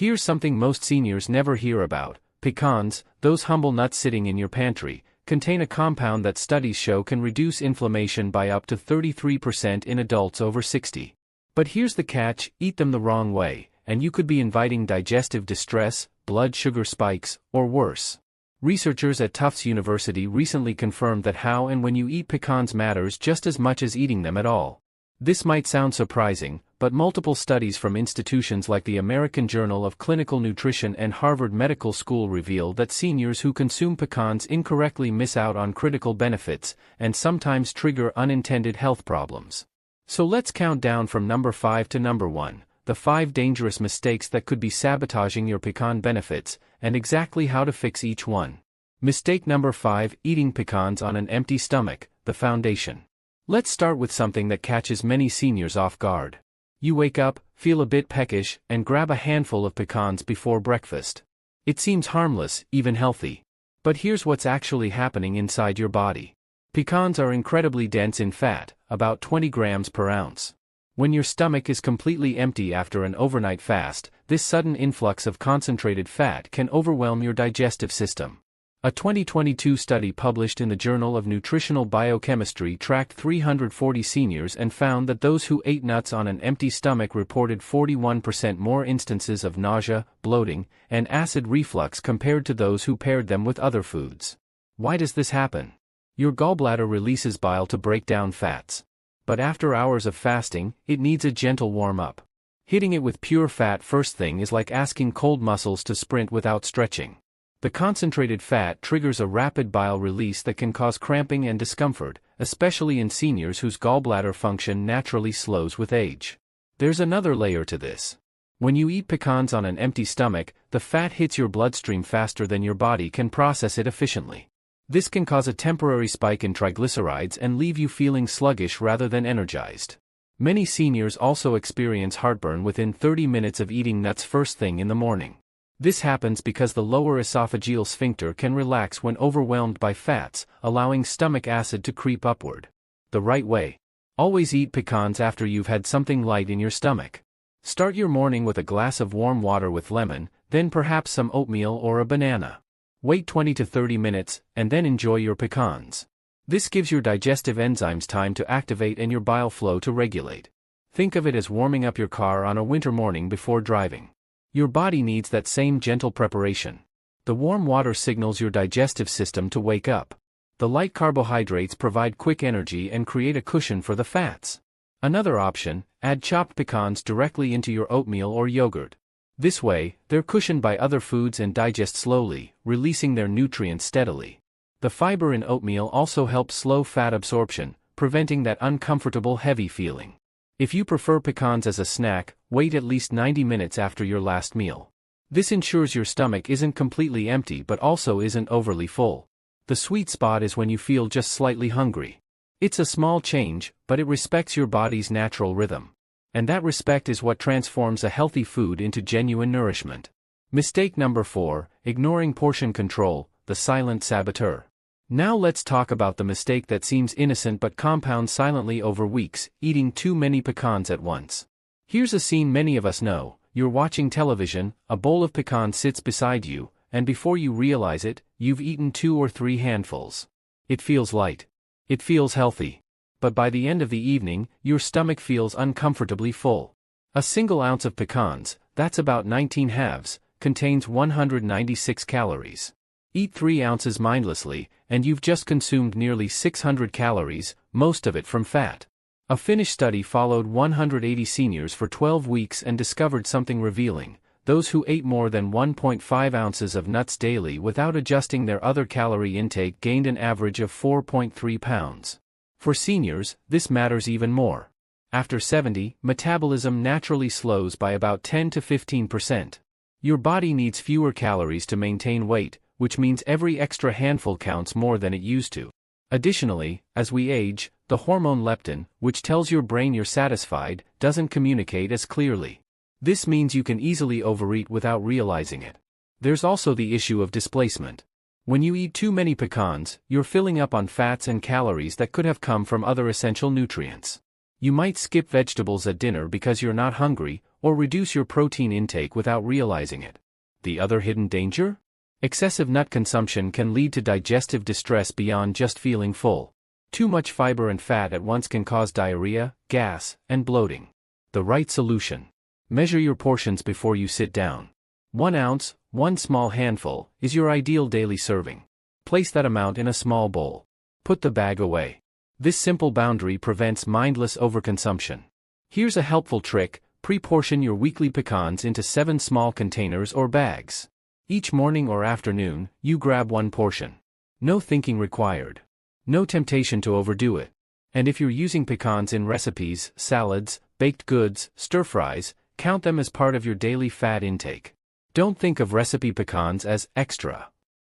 Here's something most seniors never hear about. Pecans, those humble nuts sitting in your pantry, contain a compound that studies show can reduce inflammation by up to 33% in adults over 60. But here's the catch: eat them the wrong way, and you could be inviting digestive distress, blood sugar spikes, or worse. Researchers at Tufts University recently confirmed that how and when you eat pecans matters just as much as eating them at all. This might sound surprising, but multiple studies from institutions like the American Journal of Clinical Nutrition and Harvard Medical School reveal that seniors who consume pecans incorrectly miss out on critical benefits and sometimes trigger unintended health problems. So let's count down from number 5 to number 1, the 5 dangerous mistakes that could be sabotaging your pecan benefits, and exactly how to fix each one. Mistake number 5: eating pecans on an empty stomach, the foundation. Let's start with something that catches many seniors off guard. You wake up, feel a bit peckish, and grab a handful of pecans before breakfast. It seems harmless, even healthy. But here's what's actually happening inside your body. Pecans are incredibly dense in fat, about 20 grams per ounce. When your stomach is completely empty after an overnight fast, this sudden influx of concentrated fat can overwhelm your digestive system. A 2022 study published in the Journal of Nutritional Biochemistry tracked 340 seniors and found that those who ate nuts on an empty stomach reported 41% more instances of nausea, bloating, and acid reflux compared to those who paired them with other foods. Why does this happen? Your gallbladder releases bile to break down fats. But after hours of fasting, it needs a gentle warm-up. Hitting it with pure fat first thing is like asking cold muscles to sprint without stretching. The concentrated fat triggers a rapid bile release that can cause cramping and discomfort, especially in seniors whose gallbladder function naturally slows with age. There's another layer to this. When you eat pecans on an empty stomach, the fat hits your bloodstream faster than your body can process it efficiently. This can cause a temporary spike in triglycerides and leave you feeling sluggish rather than energized. Many seniors also experience heartburn within 30 minutes of eating nuts first thing in the morning. This happens because the lower esophageal sphincter can relax when overwhelmed by fats, allowing stomach acid to creep upward. The right way: always eat pecans after you've had something light in your stomach. Start your morning with a glass of warm water with lemon, then perhaps some oatmeal or a banana. Wait 20 to 30 minutes, and then enjoy your pecans. This gives your digestive enzymes time to activate and your bile flow to regulate. Think of it as warming up your car on a winter morning before driving. Your body needs that same gentle preparation. The warm water signals your digestive system to wake up. The light carbohydrates provide quick energy and create a cushion for the fats. Another option: add chopped pecans directly into your oatmeal or yogurt. This way, they're cushioned by other foods and digest slowly, releasing their nutrients steadily. The fiber in oatmeal also helps slow fat absorption, preventing that uncomfortable heavy feeling. If you prefer pecans as a snack, wait at least 90 minutes after your last meal. This ensures your stomach isn't completely empty but also isn't overly full. The sweet spot is when you feel just slightly hungry. It's a small change, but it respects your body's natural rhythm. And that respect is what transforms a healthy food into genuine nourishment. Mistake number 4: ignoring portion control, the silent saboteur. Now let's talk about the mistake that seems innocent but compounds silently over weeks: eating too many pecans at once. Here's a scene many of us know. You're watching television, a bowl of pecans sits beside you, and before you realize it, you've eaten 2 or 3 handfuls. It feels light. It feels healthy. But by the end of the evening, your stomach feels uncomfortably full. A single ounce of pecans, that's about 19 halves, contains 196 calories. Eat 3 ounces mindlessly, and you've just consumed nearly 600 calories, most of it from fat. A Finnish study followed 180 seniors for 12 weeks and discovered something revealing. Those who ate more than 1.5 ounces of nuts daily without adjusting their other calorie intake gained an average of 4.3 pounds. For seniors, this matters even more. After 70, metabolism naturally slows by about 10 to 15%. Your body needs fewer calories to maintain weight, which means every extra handful counts more than it used to. Additionally, as we age, the hormone leptin, which tells your brain you're satisfied, doesn't communicate as clearly. This means you can easily overeat without realizing it. There's also the issue of displacement. When you eat too many pecans, you're filling up on fats and calories that could have come from other essential nutrients. You might skip vegetables at dinner because you're not hungry, or reduce your protein intake without realizing it. The other hidden danger? Excessive nut consumption can lead to digestive distress beyond just feeling full. Too much fiber and fat at once can cause diarrhea, gas, and bloating. The right solution. Measure your portions before you sit down. 1 ounce, 1 small handful, is your ideal daily serving. Place that amount in a small bowl. Put the bag away. This simple boundary prevents mindless overconsumption. Here's a helpful trick: pre-portion your weekly pecans into 7 small containers or bags. Each morning or afternoon, you grab 1 portion. No thinking required. No temptation to overdo it. And if you're using pecans in recipes, salads, baked goods, stir-fries, count them as part of your daily fat intake. Don't think of recipe pecans as extra.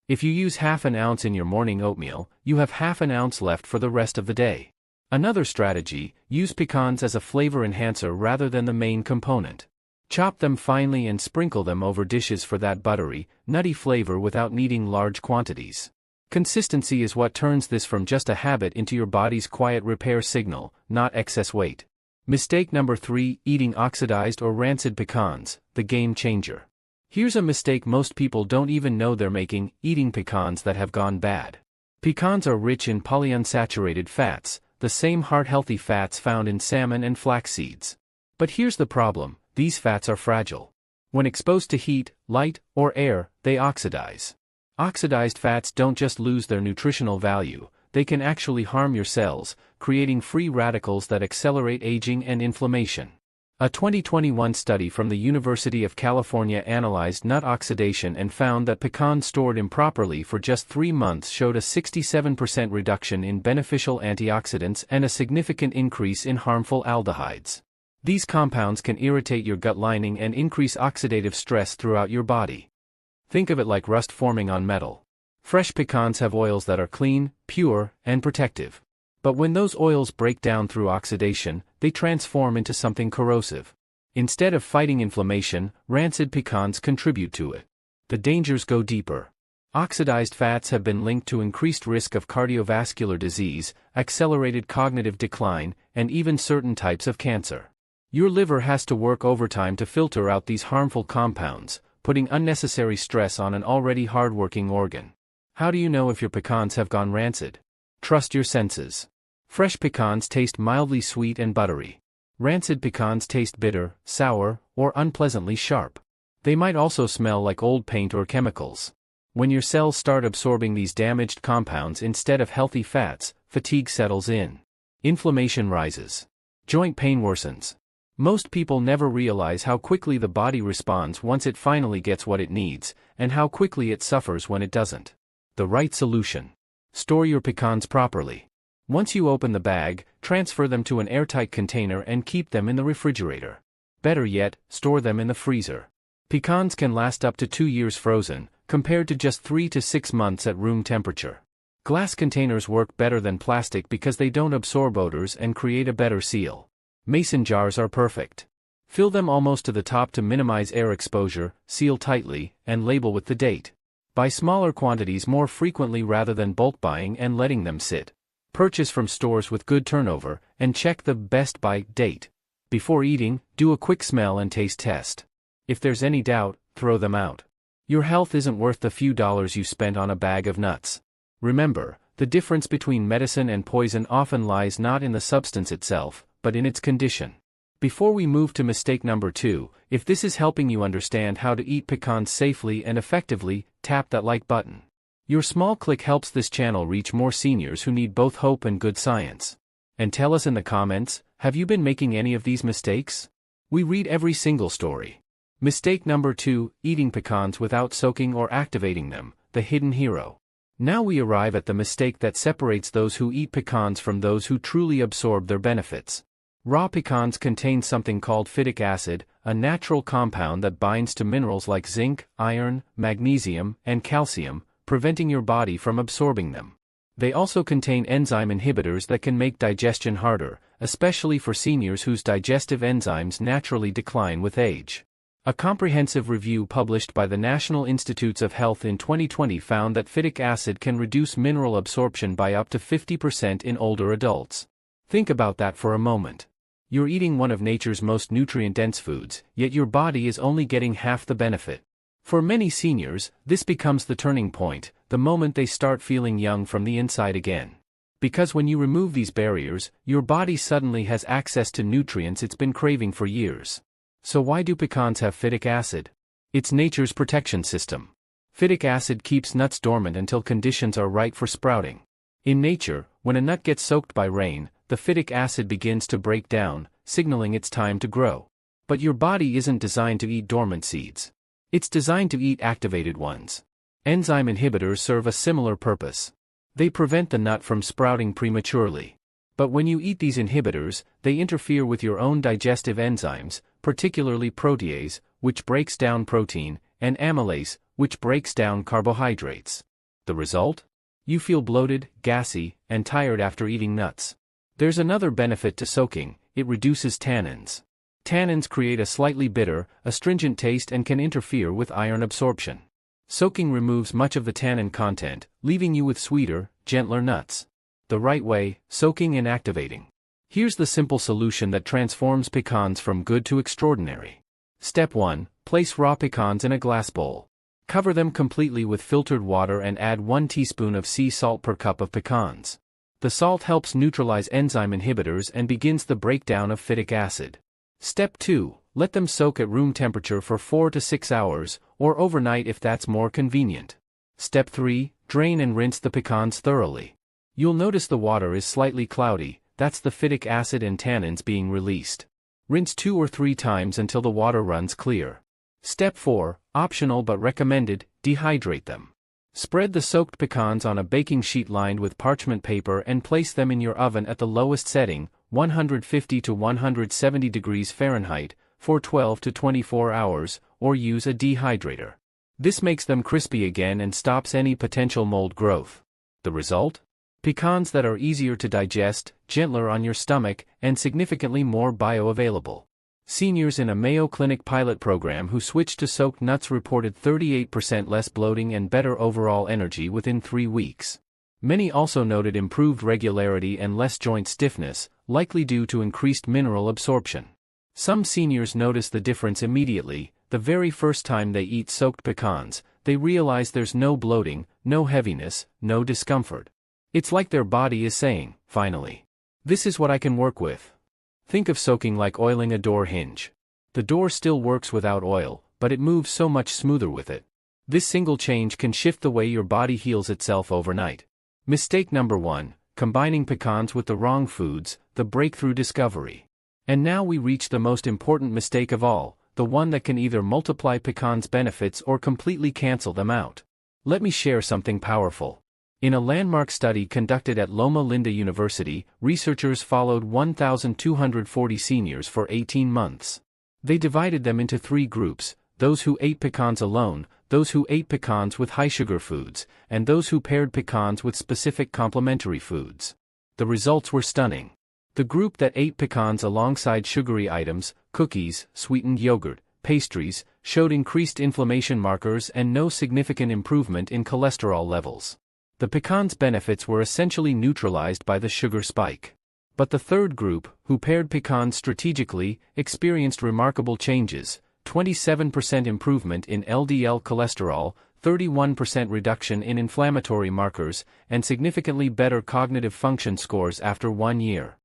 If you use half an ounce in your morning oatmeal, you have half an ounce left for the rest of the day. Another strategy: use pecans as a flavor enhancer rather than the main component. Chop them finely and sprinkle them over dishes for that buttery, nutty flavor without needing large quantities. Consistency is what turns this from just a habit into your body's quiet repair signal, not excess weight. Mistake number 3: eating oxidized or rancid pecans, the game changer. Here's a mistake most people don't even know they're making: eating pecans that have gone bad. Pecans are rich in polyunsaturated fats, the same heart-healthy fats found in salmon and flax seeds. But here's the problem: these fats are fragile. When exposed to heat, light, or air, they oxidize. Oxidized fats don't just lose their nutritional value, they can actually harm your cells, creating free radicals that accelerate aging and inflammation. A 2021 study from the University of California analyzed nut oxidation and found that pecans stored improperly for just 3 months showed a 67% reduction in beneficial antioxidants and a significant increase in harmful aldehydes. These compounds can irritate your gut lining and increase oxidative stress throughout your body. Think of it like rust forming on metal. Fresh pecans have oils that are clean, pure, and protective. But when those oils break down through oxidation, they transform into something corrosive. Instead of fighting inflammation, rancid pecans contribute to it. The dangers go deeper. Oxidized fats have been linked to increased risk of cardiovascular disease, accelerated cognitive decline, and even certain types of cancer. Your liver has to work overtime to filter out these harmful compounds, putting unnecessary stress on an already hard-working organ. How do you know if your pecans have gone rancid? Trust your senses. Fresh pecans taste mildly sweet and buttery. Rancid pecans taste bitter, sour, or unpleasantly sharp. They might also smell like old paint or chemicals. When your cells start absorbing these damaged compounds instead of healthy fats, fatigue settles in. Inflammation rises. Joint pain worsens. Most people never realize how quickly the body responds once it finally gets what it needs, and how quickly it suffers when it doesn't. The right solution. Store your pecans properly. Once you open the bag, transfer them to an airtight container and keep them in the refrigerator. Better yet, store them in the freezer. Pecans can last up to 2 years frozen, compared to just 3 to 6 months at room temperature. Glass containers work better than plastic because they don't absorb odors and create a better seal. Mason jars are perfect. Fill them almost to the top to minimize air exposure, seal tightly, and label with the date. Buy smaller quantities more frequently rather than bulk buying and letting them sit. Purchase from stores with good turnover, and check the best by date. Before eating, do a quick smell and taste test. If there's any doubt, throw them out. Your health isn't worth the few dollars you spent on a bag of nuts. Remember, the difference between medicine and poison often lies not in the substance itself, but in its condition. Before we move to mistake number 2, if this is helping you understand how to eat pecans safely and effectively, tap that like button. Your small click helps this channel reach more seniors who need both hope and good science. And tell us in the comments, have you been making any of these mistakes? We read every single story. Mistake number 2, eating pecans without soaking or activating them, the hidden hero. Now we arrive at the mistake that separates those who eat pecans from those who truly absorb their benefits. Raw pecans contain something called phytic acid, a natural compound that binds to minerals like zinc, iron, magnesium, and calcium, preventing your body from absorbing them. They also contain enzyme inhibitors that can make digestion harder, especially for seniors whose digestive enzymes naturally decline with age. A comprehensive review published by the National Institutes of Health in 2020 found that phytic acid can reduce mineral absorption by up to 50% in older adults. Think about that for a moment. You're eating one of nature's most nutrient-dense foods, yet your body is only getting half the benefit. For many seniors, this becomes the turning point, the moment they start feeling young from the inside again. Because when you remove these barriers, your body suddenly has access to nutrients it's been craving for years. So why do pecans have phytic acid? It's nature's protection system. Phytic acid keeps nuts dormant until conditions are right for sprouting. In nature, when a nut gets soaked by rain, the phytic acid begins to break down, signaling it's time to grow. But your body isn't designed to eat dormant seeds. It's designed to eat activated ones. Enzyme inhibitors serve a similar purpose. They prevent the nut from sprouting prematurely. But when you eat these inhibitors, they interfere with your own digestive enzymes, particularly protease, which breaks down protein, and amylase, which breaks down carbohydrates. The result? You feel bloated, gassy, and tired after eating nuts. There's another benefit to soaking: it reduces tannins. Tannins create a slightly bitter, astringent taste and can interfere with iron absorption. Soaking removes much of the tannin content, leaving you with sweeter, gentler nuts. The right way: soaking and activating. Here's the simple solution that transforms pecans from good to extraordinary. Step 1. Place raw pecans in a glass bowl. Cover them completely with filtered water and add 1 teaspoon of sea salt per cup of pecans. The salt helps neutralize enzyme inhibitors and begins the breakdown of phytic acid. Step 2. Let them soak at room temperature for 4 to 6 hours, or overnight if that's more convenient. Step 3. Drain and rinse the pecans thoroughly. You'll notice the water is slightly cloudy, that's the phytic acid and tannins being released. Rinse 2 or 3 times until the water runs clear. Step 4. Optional but recommended: dehydrate them. Spread the soaked pecans on a baking sheet lined with parchment paper and place them in your oven at the lowest setting, 150 to 170 degrees Fahrenheit, for 12 to 24 hours, or use a dehydrator. This makes them crispy again and stops any potential mold growth. The result? Pecans that are easier to digest, gentler on your stomach, and significantly more bioavailable. Seniors in a Mayo Clinic pilot program who switched to soaked nuts reported 38% less bloating and better overall energy within 3 weeks. Many also noted improved regularity and less joint stiffness, likely due to increased mineral absorption. Some seniors notice the difference immediately. The very first time they eat soaked pecans, they realize there's no bloating, no heaviness, no discomfort. It's like their body is saying, finally, this is what I can work with. Think of soaking like oiling a door hinge. The door still works without oil, but it moves so much smoother with it. This single change can shift the way your body heals itself overnight. Mistake number 1: combining pecans with the wrong foods, the breakthrough discovery. And now we reach the most important mistake of all, the one that can either multiply pecans' benefits or completely cancel them out. Let me share something powerful. In a landmark study conducted at Loma Linda University, researchers followed 1,240 seniors for 18 months. They divided them into 3 groups: those who ate pecans alone, those who ate pecans with high-sugar foods, and those who paired pecans with specific complementary foods. The results were stunning. The group that ate pecans alongside sugary items, cookies, sweetened yogurt, pastries, showed increased inflammation markers and no significant improvement in cholesterol levels. The pecan's benefits were essentially neutralized by the sugar spike. But the third group, who paired pecans strategically, experienced remarkable changes: 27% improvement in LDL cholesterol, 31% reduction in inflammatory markers, and significantly better cognitive function scores after 1 year.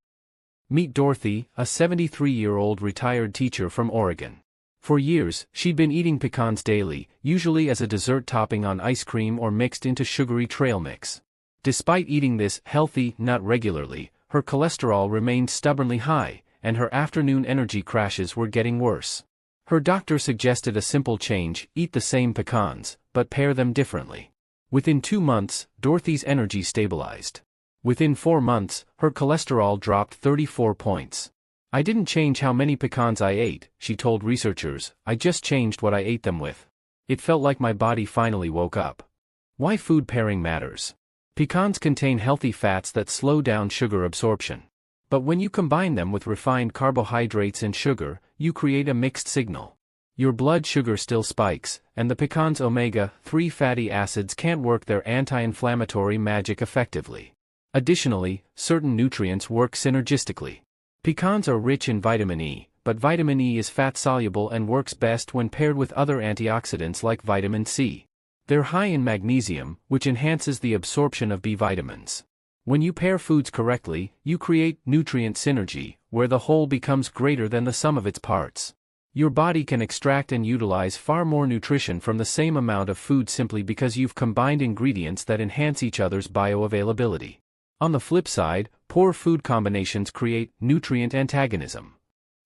Meet Dorothy, a 73-year-old retired teacher from Oregon. For years, she'd been eating pecans daily, usually as a dessert topping on ice cream or mixed into sugary trail mix. Despite eating this healthy nut regularly, her cholesterol remained stubbornly high, and her afternoon energy crashes were getting worse. Her doctor suggested a simple change: eat the same pecans, but pair them differently. Within 2 months, Dorothy's energy stabilized. Within 4 months, her cholesterol dropped 34 points. I didn't change how many pecans I ate, she told researchers, I just changed what I ate them with. It felt like my body finally woke up. Why food pairing matters. Pecans contain healthy fats that slow down sugar absorption. But when you combine them with refined carbohydrates and sugar, you create a mixed signal. Your blood sugar still spikes, and the pecan's omega-3 fatty acids can't work their anti-inflammatory magic effectively. Additionally, certain nutrients work synergistically. Pecans are rich in vitamin E, but vitamin E is fat-soluble and works best when paired with other antioxidants like vitamin C. They're high in magnesium, which enhances the absorption of B vitamins. When you pair foods correctly, you create nutrient synergy, where the whole becomes greater than the sum of its parts. Your body can extract and utilize far more nutrition from the same amount of food simply because you've combined ingredients that enhance each other's bioavailability. On the flip side, poor food combinations create nutrient antagonism.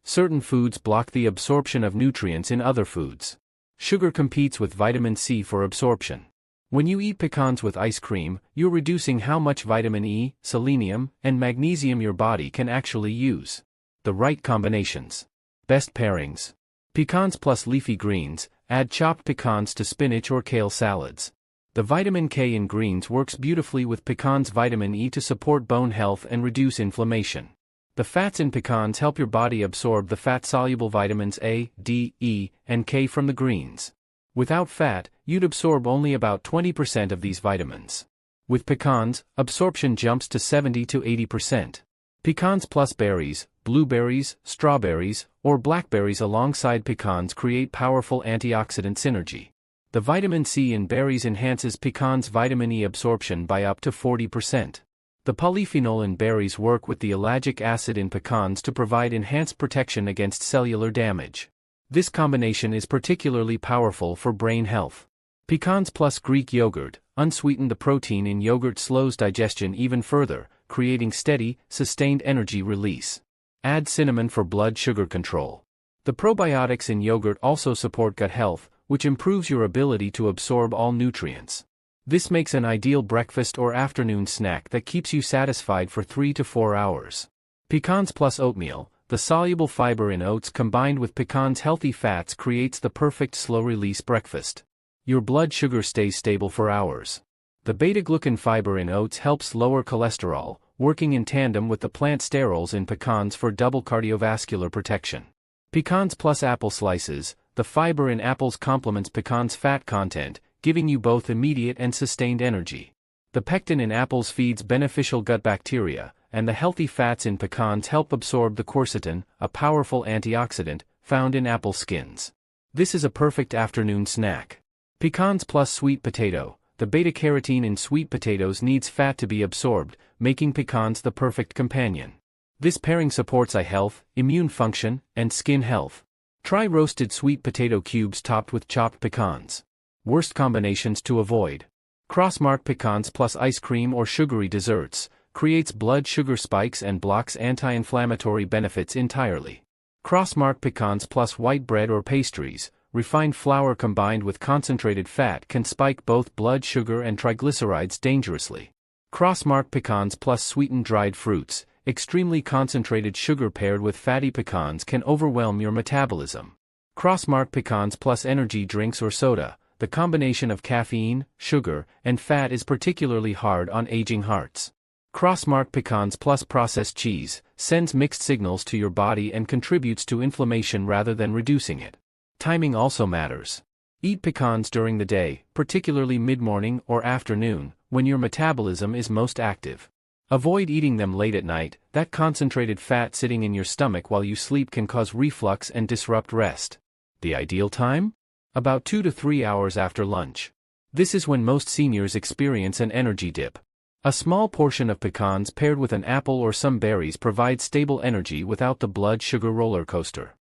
Certain foods block the absorption of nutrients in other foods. Sugar competes with vitamin C for absorption. When you eat pecans with ice cream, you're reducing how much vitamin E, selenium, and magnesium your body can actually use. The right combinations. Best pairings. Pecans plus leafy greens. Add chopped pecans to spinach or kale salads. The vitamin K in greens works beautifully with pecans' vitamin E to support bone health and reduce inflammation. The fats in pecans help your body absorb the fat-soluble vitamins A, D, E, and K from the greens. Without fat, you'd absorb only about 20% of these vitamins. With pecans, absorption jumps to 70 to 80%. Pecans plus berries, blueberries, strawberries, or blackberries alongside pecans create powerful antioxidant synergy. The vitamin C in berries enhances pecans' vitamin E absorption by up to 40%. The polyphenol in berries work with the ellagic acid in pecans to provide enhanced protection against cellular damage. This combination is particularly powerful for brain health. Pecans plus Greek yogurt. Unsweetened. The protein in yogurt slows digestion even further, creating steady, sustained energy release. Add cinnamon for blood sugar control. The probiotics in yogurt also support gut health, which improves your ability to absorb all nutrients. This makes an ideal breakfast or afternoon snack that keeps you satisfied for 3 to 4 hours. Pecans plus oatmeal. The soluble fiber in oats combined with pecans' healthy fats creates the perfect slow-release breakfast. Your blood sugar stays stable for hours. The beta-glucan fiber in oats helps lower cholesterol, working in tandem with the plant sterols in pecans for double cardiovascular protection. Pecans plus apple slices. The fiber in apples complements pecans' fat content, giving you both immediate and sustained energy. The pectin in apples feeds beneficial gut bacteria, and the healthy fats in pecans help absorb the quercetin, a powerful antioxidant, found in apple skins. This is a perfect afternoon snack. Pecans plus sweet potato. The beta-carotene in sweet potatoes needs fat to be absorbed, making pecans the perfect companion. This pairing supports eye health, immune function, and skin health. Try roasted sweet potato cubes topped with chopped pecans. Worst combinations to avoid. Crossmark pecans plus ice cream or sugary desserts. Creates blood sugar spikes and blocks anti-inflammatory benefits entirely. Crossmark pecans plus white bread or pastries. Refined flour combined with concentrated fat can spike both blood sugar and triglycerides dangerously. Crossmark pecans plus sweetened dried fruits. Extremely concentrated sugar paired with fatty pecans can overwhelm your metabolism. Crossmark pecans plus energy drinks or soda. The combination of caffeine, sugar, and fat is particularly hard on aging hearts. Crossmark pecans plus processed cheese. Sends mixed signals to your body and contributes to inflammation rather than reducing it. Timing also matters. Eat pecans during the day, particularly mid-morning or afternoon, when your metabolism is most active. Avoid eating them late at night. That concentrated fat sitting in your stomach while you sleep can cause reflux and disrupt rest. The ideal time? About 2 to 3 hours after lunch. This is when most seniors experience an energy dip. A small portion of pecans paired with an apple or some berries provides stable energy without the blood sugar roller coaster.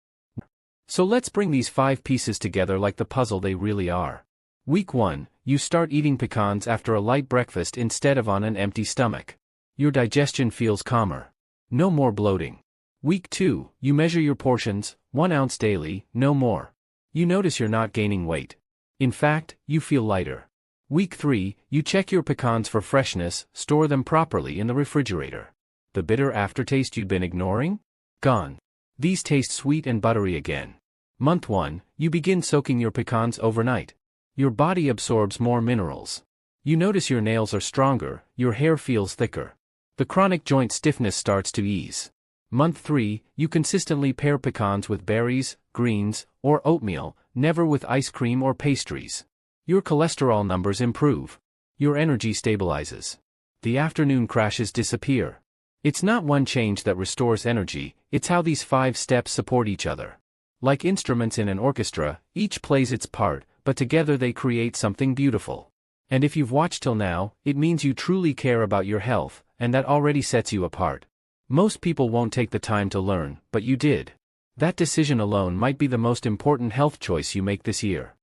So let's bring these 5 pieces together like the puzzle they really are. Week 1, you start eating pecans after a light breakfast instead of on an empty stomach. Your digestion feels calmer. No more bloating. Week 2, you measure your portions, 1 ounce daily, no more. You notice you're not gaining weight. In fact, you feel lighter. Week 3, you check your pecans for freshness, store them properly in the refrigerator. The bitter aftertaste you'd been ignoring? Gone. These taste sweet and buttery again. Month 1, you begin soaking your pecans overnight. Your body absorbs more minerals. You notice your nails are stronger, your hair feels thicker. The chronic joint stiffness starts to ease. Month 3, you consistently pair pecans with berries, greens, or oatmeal, never with ice cream or pastries. Your cholesterol numbers improve. Your energy stabilizes. The afternoon crashes disappear. It's not one change that restores energy, it's how these 5 steps support each other. Like instruments in an orchestra, each plays its part, but together they create something beautiful. And if you've watched till now, it means you truly care about your health, and that already sets you apart. Most people won't take the time to learn, but you did. That decision alone might be the most important health choice you make this year.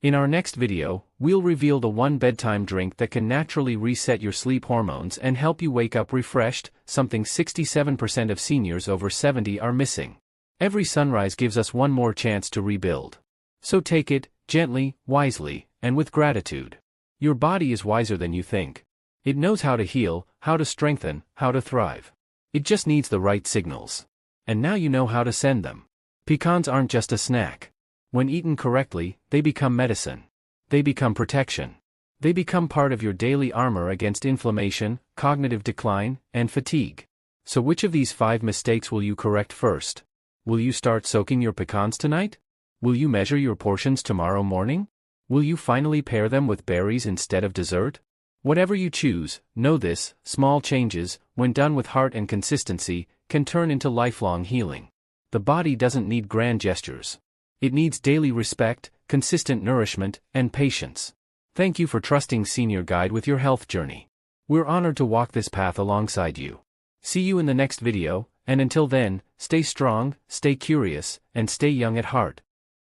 In our next video, we'll reveal the one bedtime drink that can naturally reset your sleep hormones and help you wake up refreshed, something 67% of seniors over 70 are missing. Every sunrise gives us one more chance to rebuild. So take it, gently, wisely, and with gratitude. Your body is wiser than you think. It knows how to heal, how to strengthen, how to thrive. It just needs the right signals. And now you know how to send them. Pecans aren't just a snack. When eaten correctly, they become medicine. They become protection. They become part of your daily armor against inflammation, cognitive decline, and fatigue. So which of these 5 mistakes will you correct first? Will you start soaking your pecans tonight? Will you measure your portions tomorrow morning? Will you finally pair them with berries instead of dessert? Whatever you choose, know this: small changes, when done with heart and consistency, can turn into lifelong healing. The body doesn't need grand gestures. It needs daily respect, consistent nourishment, and patience. Thank you for trusting Senior Guide with your health journey. We're honored to walk this path alongside you. See you in the next video, and until then, stay strong, stay curious, and stay young at heart.